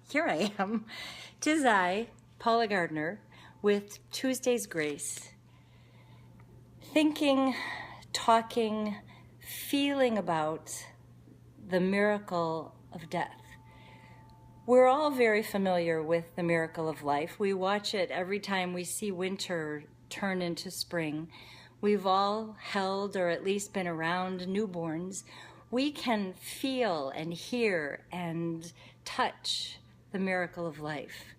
Here I am. 'Tis I, Paula Gardner, with Tuesday's Grace, thinking, talking, feeling about the miracle of death. We're all very familiar with the miracle of life. We watch it every time we see winter turn into spring. We've all held or at least been around newborns. We can feel and hear and touch the miracle of life.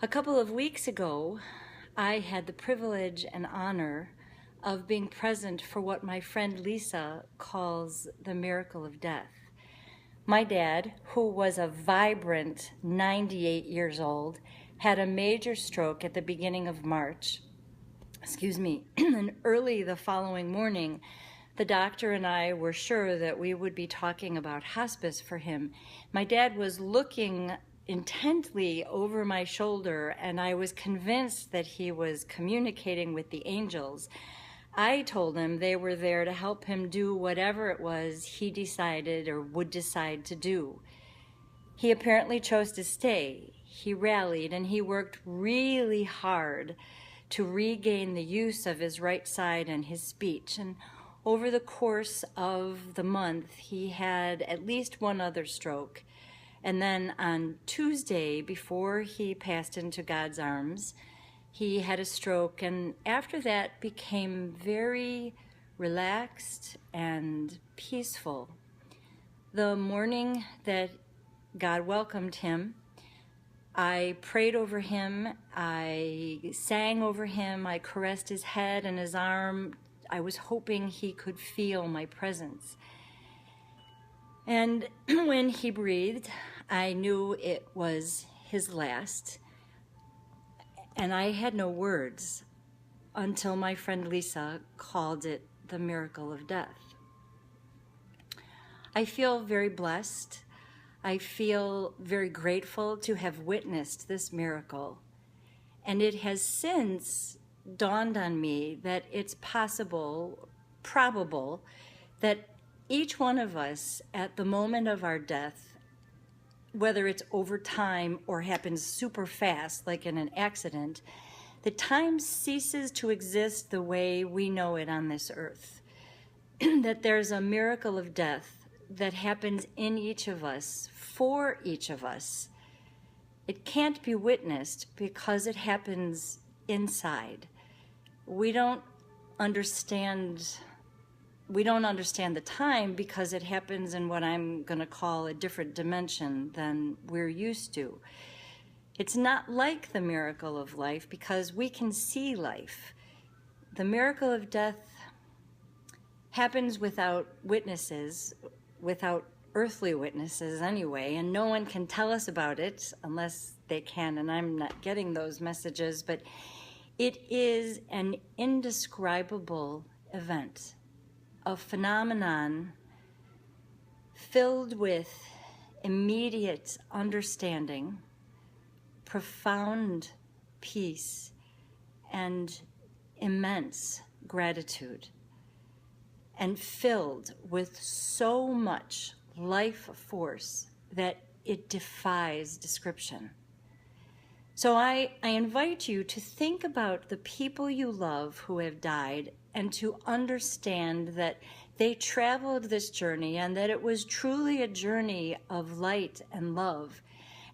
A couple of weeks ago, I had the privilege and honor of being present for what my friend Lisa calls the miracle of death. My dad, who was a vibrant 98 years old, had a major stroke at the beginning of March. And early the following morning, the doctor and I were sure that we would be talking about hospice for him. My dad was looking intently over my shoulder, and I was convinced that he was communicating with the angels. I told him they were there to help him do whatever it was he decided or would decide to do. He apparently chose to stay. He rallied and he worked really hard to regain the use of his right side and his speech. And over the course of the month, he had at least one other stroke. And then on Tuesday, before he passed into God's arms, he had a stroke, and after that became very relaxed and peaceful. The morning that God welcomed him, I prayed over him, I sang over him, I caressed his head and his arm. I was hoping he could feel my presence. And when he breathed, I knew it was his last. And I had no words until my friend Lisa called it the miracle of death. I feel very blessed. I feel very grateful to have witnessed this miracle. And it has since dawned on me that it's possible, probable, that each one of us at the moment of our death, whether it's over time or happens super fast, like in an accident, the time ceases to exist the way we know it on this earth. That there's a miracle of death that happens in each of us, for each of us. It can't be witnessed because it happens inside. We don't understand the time because it happens in what I'm going to call a different dimension than we're used to. It's not like the miracle of life because we can see life. The miracle of death happens without witnesses, without earthly witnesses anyway, and no one can tell us about it unless they can, and I'm not getting those messages, but it is an indescribable event. A phenomenon filled with immediate understanding, profound peace, and immense gratitude, and filled with so much life force that it defies description. So I invite you to think about the people you love who have died and to understand that they traveled this journey and that it was truly a journey of light and love.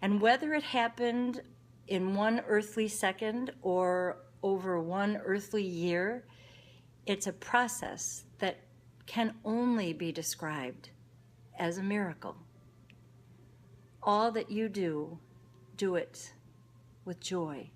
And whether it happened in one earthly second or over one earthly year, it's a process that can only be described as a miracle. All that you do, do it with joy.